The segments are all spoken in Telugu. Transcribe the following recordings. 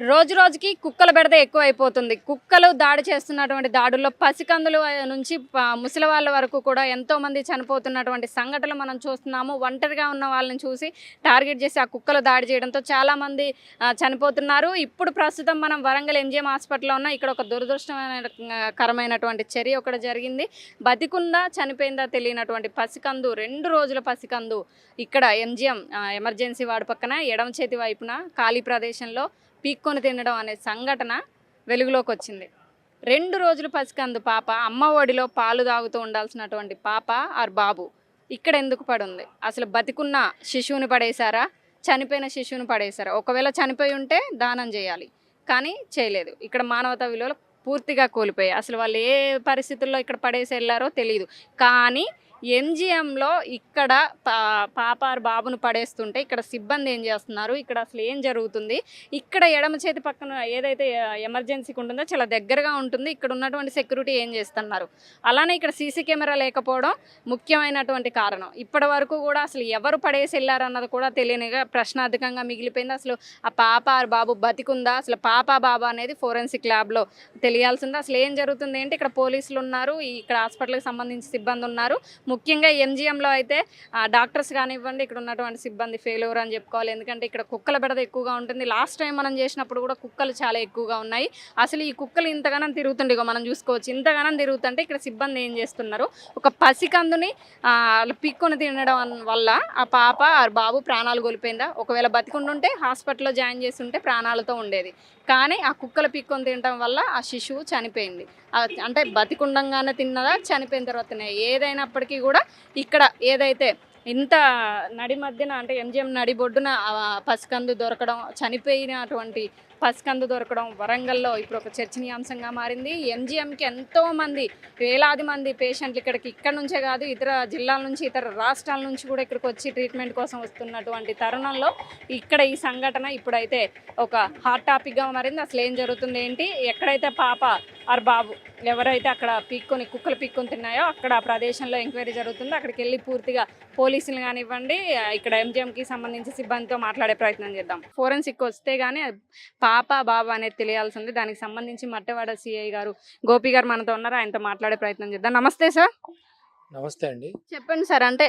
రోజు రోజుకి కుక్కల బెడద ఎక్కువైపోతుంది. కుక్కలు దాడి చేస్తున్నటువంటి దాడుల్లో పసికందులు నుంచి ముసలి వాళ్ళ వరకు కూడా ఎంతోమంది చనిపోతున్నటువంటి సంఘటనలు మనం చూస్తున్నాము. ఒంటరిగా ఉన్న వాళ్ళని చూసి టార్గెట్ చేసి ఆ కుక్కలు దాడి చేయడంతో చాలామంది చనిపోతున్నారు. ఇప్పుడు ప్రస్తుతం మనం వరంగల్ ఎంజీఎం హాస్పిటల్‌లో ఉన్నాం. ఇక్కడ ఒక కరమైనటువంటి చర్య ఒకటి జరిగింది. బతికుందా, చనిపోయిందా తెలియనటువంటి పసికందు 2 రోజుల పసికందు ఇక్కడ ఎంజీఎం ఎమర్జెన్సీ వార్డ్ పక్కన ఎడమ చేతి వైపున ఖాళీ ప్రదేశంలో పీక్కొని తినడం అనే సంఘటన వెలుగులోకి వచ్చింది. 2 రోజులు పసికందు పాప అమ్మ ఒడిలో పాలు తాగుతూ ఉండాల్సినటువంటి పాప ఆర్ బాబు ఇక్కడ ఎందుకు పడుంది? అసలు బతికున్న శిశువుని పడేశారా, చనిపోయిన శిశువుని పడేశారా? ఒకవేళ చనిపోయి ఉంటే దానం చేయాలి, కానీ చేయలేదు. ఇక్కడ మానవతా విలువలు పూర్తిగా కోల్పోయాయి. అసలు వాళ్ళు ఏ పరిస్థితుల్లో ఇక్కడ పడేసి వెళ్ళారో తెలియదు. కానీ ఎంజీఎంలో ఇక్కడ పాప బాబును పడేస్తుంటే ఇక్కడ సిబ్బంది ఏం చేస్తున్నారు, ఇక్కడ అసలు ఏం జరుగుతుంది? ఇక్కడ ఎడమ చేతి పక్కన ఏదైతే ఎమర్జెన్సీకి ఉంటుందో చాలా దగ్గరగా ఉంటుంది. ఇక్కడ ఉన్నటువంటి సెక్యూరిటీ ఏం చేస్తున్నారు? అలానే ఇక్కడ సీసీ కెమెరా లేకపోవడం ముఖ్యమైనటువంటి కారణం. ఇప్పటి వరకు కూడా అసలు ఎవరు పడేసి వెళ్ళారన్నది కూడా తెలియనిగా ప్రశ్నార్థకంగా మిగిలిపోయింది. అసలు ఆ పాప బాబు బతికుందా, అసలు పాప బాబు అనేది ఫోరెన్సిక్ ల్యాబ్లో తెలియాల్సింది. అసలు ఏం జరుగుతుంది ఏంటి? ఇక్కడ పోలీసులు ఉన్నారు, ఇక్కడ హాస్పిటల్కి సంబంధించి సిబ్బంది ఉన్నారు. ముఖ్యంగా ఎంజీఎంలో అయితే డాక్టర్స్ కానివ్వండి, ఇక్కడ ఉన్నటువంటి సిబ్బంది ఫెయిల్యూర్ అని చెప్పుకోవాలి. ఎందుకంటే ఇక్కడ కుక్కల బెడద ఎక్కువగా ఉంటుంది. లాస్ట్ టైం మనం చేసినప్పుడు కూడా కుక్కలు చాలా ఎక్కువగా ఉన్నాయి. అసలు ఈ కుక్కలు ఇంతగానం తిరుగుతుండే మనం చూసుకోవచ్చు. ఇంతగానం తిరుగుతుంటే ఇక్కడ సిబ్బంది ఏం చేస్తున్నారు? ఒక పసికందుని పిక్కొని తినడం వల్ల ఆ పాప బాబు ప్రాణాలు కోల్పోయిందా? ఒకవేళ బతికుండుంటే హాస్పిటల్లో జాయిన్ చేసి ఉంటే ప్రాణాలతో ఉండేది. కానీ ఆ కుక్కలు పిక్కొని తినడం వల్ల ఆ శిశువు చనిపోయింది. అంటే బతికుండంగానే తిన్నదా, చనిపోయిన తర్వాత తిన్నదా? ఏదైనప్పటికీ కూడా ఇక్కడ ఏదైతే ఇంత నడి మధ్యన అంటే ఎంజీఎం నడి బొడ్డున పసికందు దొరకడం, చనిపోయినటువంటి పసికందు దొరకడం వరంగల్లో ఇప్పుడు ఒక చర్చనీయాంశంగా మారింది. ఎంజీఎంకి ఎంతోమంది, వేలాది మంది పేషెంట్లు ఇక్కడ నుంచే కాదు, ఇతర జిల్లాల నుంచి, ఇతర రాష్ట్రాల నుంచి కూడా ఇక్కడికి వచ్చి ట్రీట్మెంట్ కోసం వస్తున్నటువంటి తరుణంలో ఇక్కడ ఈ సంఘటన ఇప్పుడైతే ఒక హాట్ టాపిక్గా మారింది. అసలు ఏం జరుగుతుంది ఏంటి? ఎక్కడైతే పాప ఆర్ బాబు ఎవరైతే అక్కడ కుక్కలు పీక్కొని తిన్నాయో అక్కడ ఆ ప్రదేశంలో ఎంక్వైరీ జరుగుతుంది. అక్కడికి వెళ్ళి పూర్తిగా పోలీసులు కానివ్వండి, ఇక్కడ ఎంజీఎంకి సంబంధించి సిబ్బందితో మాట్లాడే ప్రయత్నం చేద్దాం. ఫోరెన్సిక్ వస్తే కానీ పాప బాబు అనేది తెలియాల్సింది. దానికి సంబంధించి మట్టవాడ సిఐ గారు గోపి గారు మనతో ఉన్నారు. ఆయనతో మాట్లాడే ప్రయత్నం చేద్దాం. నమస్తే సార్. నమస్తే అండి. చెప్పండి సార్, అంటే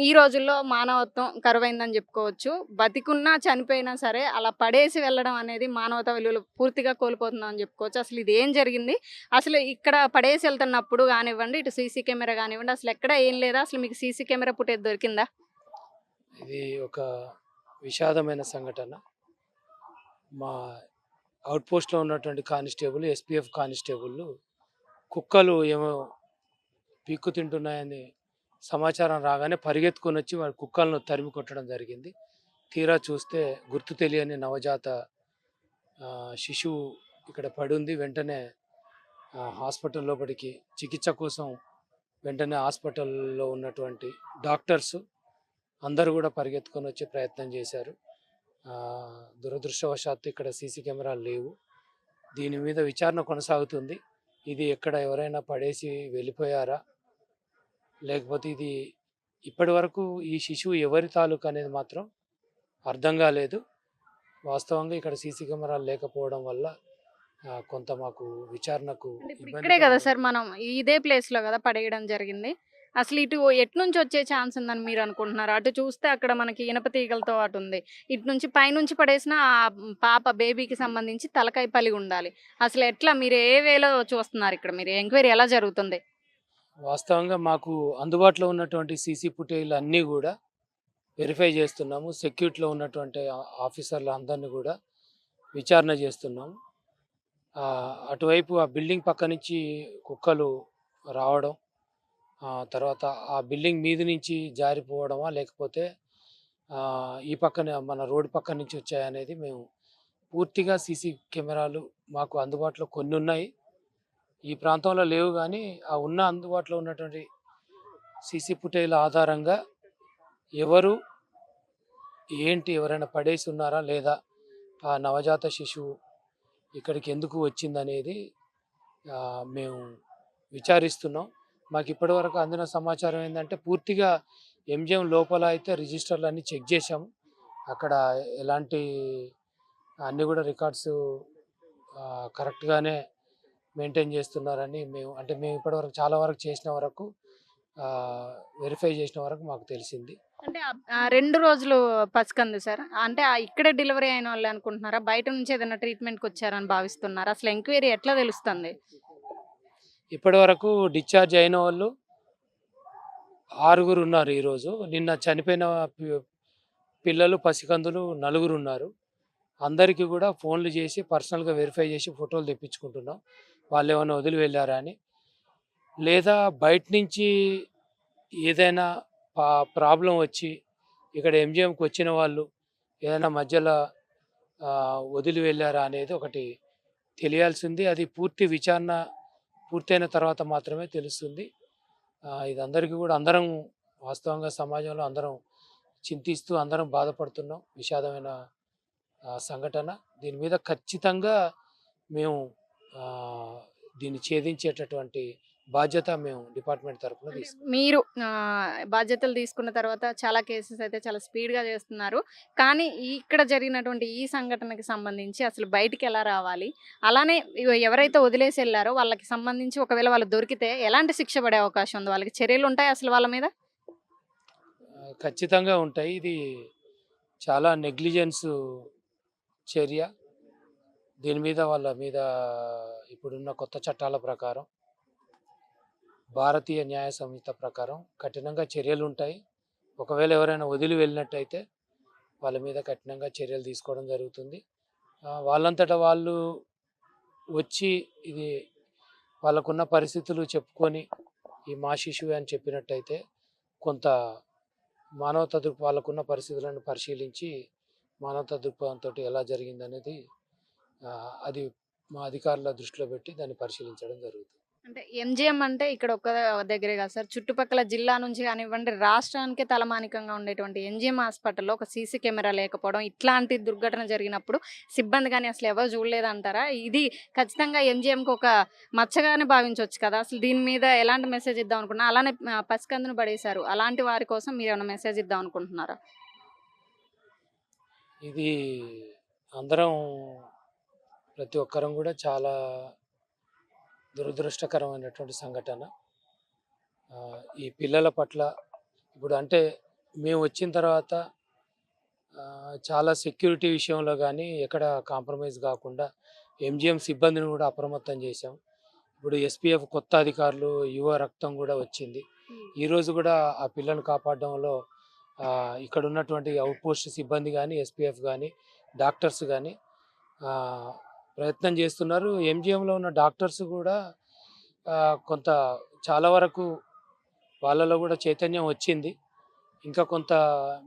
ఈ రోజుల్లో మానవత్వం కరువైందని చెప్పుకోవచ్చు. బతికున్నా చనిపోయినా సరే అలా పడేసి వెళ్ళడం అనేది మానవతా విలువలు పూర్తిగా కోల్పోతుందని చెప్పుకోవచ్చు. అసలు ఇది ఏం జరిగింది? అసలు ఇక్కడ పడేసి వెళ్తున్నప్పుడు కానివ్వండి, ఇటు సీసీ కెమెరా కానివ్వండి, అసలు ఎక్కడ ఏం లేదా? అసలు మీకు సీసీ కెమెరా ఫుటేజ్ దొరికిందా? ఇది ఒక విషాదమైన సంఘటన. మా అవుట్ పోస్ట్లో ఉన్నటువంటి కానిస్టేబుల్, ఎస్పీఎఫ్ కానిస్టేబుల్ కుక్కలు ఏమో పీక్కు తింటున్నాయని సమాచారం రాగానే పరిగెత్తుకొని వచ్చి వాడి కుక్కలను తరిమి కొట్టడం జరిగింది. తీరా చూస్తే గుర్తు తెలియని నవజాత శిశువు ఇక్కడ పడుంది. వెంటనే హాస్పిటల్ లోపలికి చికిత్స కోసం వెంటనే హాస్పిటల్లో ఉన్నటువంటి డాక్టర్స్ అందరూ కూడా పరిగెత్తుకొని వచ్చే ప్రయత్నం చేశారు. దురదృష్టవశాత్తు ఇక్కడ సీసీ కెమెరాలు లేవు. దీని మీద విచారణ కొనసాగుతుంది. ఇది ఎక్కడ ఎవరైనా పడేసి వెళ్ళిపోయారా, లేకపోతే ఇది ఇప్పటి వరకు ఈ శిశువు ఎవరి తాలూకు అనేది మాత్రం అర్థం కాలేదు. వాస్తవంగా ఇక్కడ సీసీ కెమెరాలు లేకపోవడం వల్ల కొంత మాకు విచారణకు ఇక్కడే కదా సార్, మనం ఇదే ప్లేస్లో కదా పడేయడం జరిగింది. అసలు ఇటు ఎటు నుంచి వచ్చే ఛాన్స్ ఉందని మీరు అనుకుంటున్నారు? అటు చూస్తే అక్కడ మనకి ఇనప తీగలతో అటు ఉంది, ఇటు నుంచి పైనుంచి పడేసిన ఆ పాప బేబీకి సంబంధించి తలకాయ పలిగి ఉండాలి. అసలు ఎట్లా, మీరు ఏ వేలో చూస్తున్నారు? ఇక్కడ మీరు ఎంక్వైరీ ఎలా జరుగుతుంది? వాస్తవంగా మాకు అందుబాటులో ఉన్నటువంటి సీసీ ఫుటేజ్లు అన్నీ కూడా వెరిఫై చేస్తున్నాము. సెక్యూరిటీలో ఉన్నటువంటి ఆఫీసర్లు అందరినీ కూడా విచారణ చేస్తున్నాము. అటువైపు ఆ బిల్డింగ్ పక్క నుంచి కుక్కలు రావడం, తర్వాత ఆ బిల్డింగ్ మీద నుంచి జారిపోవడమా, లేకపోతే ఈ పక్కన మన రోడ్డు పక్క నుంచి వచ్చాయనేది మేము పూర్తిగా సీసీ కెమెరాలు మాకు అందుబాటులో కొన్ని ఉన్నాయి. ఈ ప్రాంతంలో లేవు, కానీ ఆ ఉన్న అందుబాటులో ఉన్నటువంటి సీసీ ఫుటేజ్ల ఆధారంగా ఎవరు ఏంటి, ఎవరైనా పడేసి ఉన్నారా లేదా, ఆ నవజాత శిశువు ఇక్కడికి ఎందుకు వచ్చిందనేది మేము విచారిస్తున్నాం. మాకు ఇప్పటివరకు అందిన సమాచారం ఏంటంటే పూర్తిగా ఎంజిఎం లోపల అయితే రిజిస్టర్లు అన్నీ చెక్ చేశాము. అక్కడ ఎలాంటి అన్నీ కూడా రికార్డ్స్ కరెక్ట్గానే మెయింటైన్ చేస్తున్నారని మేము ఇప్పటివరకు చాలా వరకు చేసిన వరకు వెరిఫై చేసిన వరకు మాకు తెలిసింది. అంటే 2 రోజులు పసికందు సార్. అంటే ఇక్కడే డెలివరీ అయిన వాళ్ళే అనుకుంటున్నారా? బయట నుంచి ఏదైనా ట్రీట్మెంట్‌కి వచ్చారని భావిస్తున్నారా? అసలు ఎంక్వైరీ ఎట్లా తెలుస్తుంది? ఇప్పటివరకు డిశ్చార్జ్ అయిన వాళ్ళు 6 ఉన్నారు ఈరోజు. నిన్న చనిపోయిన పిల్లలు పసికందులు 4 ఉన్నారు. అందరికీ కూడా ఫోన్లు చేసి పర్సనల్‌గా వెరిఫై చేసి ఫోటోలు తెప్పించుకుంటున్నాం. వాళ్ళు ఏమైనా వదిలి వెళ్ళారా అని. లేదా బయట నుంచి ఏదైనా ప్రాబ్లం వచ్చి ఇక్కడ ఎంజీఎంకి వచ్చిన వాళ్ళు ఏదైనా మధ్యలో వదిలి వెళ్ళారా అనేది ఒకటి తెలియాల్సింది. అది పూర్తి విచారణ పూర్తయిన తర్వాత మాత్రమే తెలుస్తుంది. ఇది అందరికీ కూడా అందరం వాస్తవంగా సమాజంలో అందరం చింతిస్తూ అందరం బాధపడుతున్నాం. విషాదమైన సంఘటన. దీని మీద ఖచ్చితంగా మేము దీన్ని ఛేదించేటటువంటి బాధ్యత మేము డిపార్ట్మెంట్ తరఫున తీసుకుంటాం. మీరు బాధ్యతలు తీసుకున్న తర్వాత చాలా కేసెస్ అయితే చాలా స్పీడ్‌గా చేస్తున్నారు. కానీ ఇక్కడ జరిగినటువంటి ఈ సంఘటనకి సంబంధించి అసలు బయటికి ఎలా రావాలి? అలానే ఎవరైతే వదిలేసి ఎళ్లారో వాళ్ళకి సంబంధించి ఒకవేళ వాళ్ళు దొరికితే ఎలాంటి శిక్ష పడే అవకాశం ఉంది? వాళ్ళకి చర్యలు ఉంటాయా అసలు వాళ్ళ మీద? ఖచ్చితంగా ఉంటాయి. ఇది చాలా నెగ్లిజెన్స్ చర్య. దీని మీద వాళ్ళ మీద ఇప్పుడున్న కొత్త చట్టాల ప్రకారం భారతీయ న్యాయ సంహిత ప్రకారం కఠినంగా చర్యలు ఉంటాయి. ఒకవేళ ఎవరైనా వదిలి వెళ్ళినట్టయితే వాళ్ళ మీద కఠినంగా చర్యలు తీసుకోవడం జరుగుతుంది. వాళ్ళంతటా వాళ్ళు వచ్చి ఇది వాళ్ళకున్న పరిస్థితులు చెప్పుకొని ఈ మా శిశువే అని చెప్పినట్టయితే కొంత మానవతా వాళ్ళకున్న పరిస్థితులను పరిశీలించి మానవతా దృక్పథంతో ఎలా జరిగిందనేది అది మా అధికారుల దృష్టిలో పెట్టి దాన్ని పరిశీలించడం జరుగుతుంది. అంటే ఎంజీఎం అంటే ఇక్కడ ఒక్క దగ్గరే కాదు సార్. చుట్టుపక్కల జిల్లా నుంచి కానివ్వండి, రాష్ట్రానికే తలమానికంగా ఉండేటువంటి ఎంజీఎం హాస్పిటల్‌లో ఒక సీసీ కెమెరా లేకపోవడం, ఇట్లాంటి దుర్ఘటన జరిగినప్పుడు సిబ్బంది గాని అసలు ఎవరు చూడలేదంటారా? ఇది ఖచ్చితంగా ఎంజీఎంకి ఒక మచ్చగానే భావించొచ్చు కదా! అసలు దీని మీద ఎలాంటి మెసేజ్ ఇద్దాం అనుకున్నా? అలానే పసికందును పడేశారు. అలాంటి వారి కోసం మీరేమైనా మెసేజ్ ఇద్దాం అనుకుంటున్నారా? ఇది అందరం ప్రతి ఒక్కరం కూడా చాలా దురదృష్టకరమైనటువంటి సంఘటన. ఈ పిల్లల పట్ల ఇప్పుడు అంటే మేము వచ్చిన తర్వాత చాలా సెక్యూరిటీ విషయంలో కానీ ఎక్కడ కాంప్రమైజ్ కాకుండా ఎంజీఎం సిబ్బందిని కూడా అప్రమత్తం చేశాం. ఇప్పుడు ఎస్పీఎఫ్ కొత్త అధికారులు యువ రక్తం కూడా వచ్చింది. ఈరోజు కూడా ఆ పిల్లల్ని కాపాడడంలో ఇక్కడ ఉన్నటువంటి అవుట్ పోస్ట్ సిబ్బంది కానీ ఎస్పీఎఫ్ కానీ డాక్టర్స్ కానీ ప్రయత్నం చేస్తున్నారు. ఎంజీఎంలో ఉన్న డాక్టర్స్ కూడా కొంత చాలా వరకు వాళ్ళలో కూడా చైతన్యం వచ్చింది. ఇంకా కొంత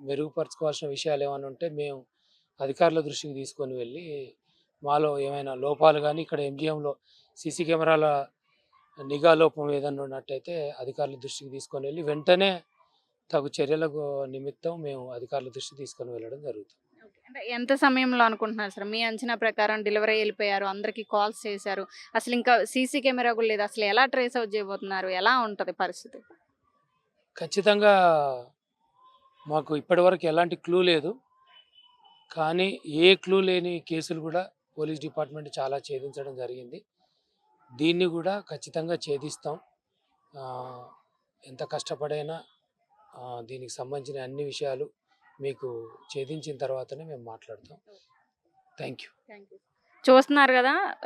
మెరుగుపరచుకోవాల్సిన విషయాలు ఏమైనా ఉంటే మేము అధికారుల దృష్టికి తీసుకొని వెళ్ళి మాలో ఏమైనా లోపాలు కానీ ఇక్కడ ఎంజీఎంలో సీసీ కెమెరాల నిఘా లోపం ఏదైనా ఉన్నట్టయితే అధికారుల దృష్టికి తీసుకొని వెళ్ళి వెంటనే తగు చర్యలకు నిమిత్తం మేము అధికారుల దృష్టికి తీసుకొని వెళ్ళడం జరుగుతుంది. అంటే ఎంత సమయంలో అనుకుంటున్నారు సార్? మీ అంచనా ప్రకారం డెలివరీ వెళ్ళిపోయారు. అందరికి కాల్స్ చేశారు. అసలు ఇంకా సీసీ కెమెరా కూడా లేదు. అసలు ఎలా ట్రేస్ అవుట్ చేయబోతున్నారు? ఎలా ఉంటది పరిస్థితి? ఖచ్చితంగా మాకు ఇప్పటివరకు ఎలాంటి క్లూ లేదు. కానీ ఏ క్లూ లేని కేసులు కూడా పోలీస్ డిపార్ట్మెంట్ చాలా ఛేదించడం జరిగింది. దీన్ని కూడా ఖచ్చితంగా ఛేదిస్తాం. ఎంత కష్టపడైనా దీనికి సంబంధించిన అన్ని విషయాలు మీకు ఛేదించిన తర్వాతనే మేము మాట్లాడతాం. Thank you. చూస్తున్నారు కదా!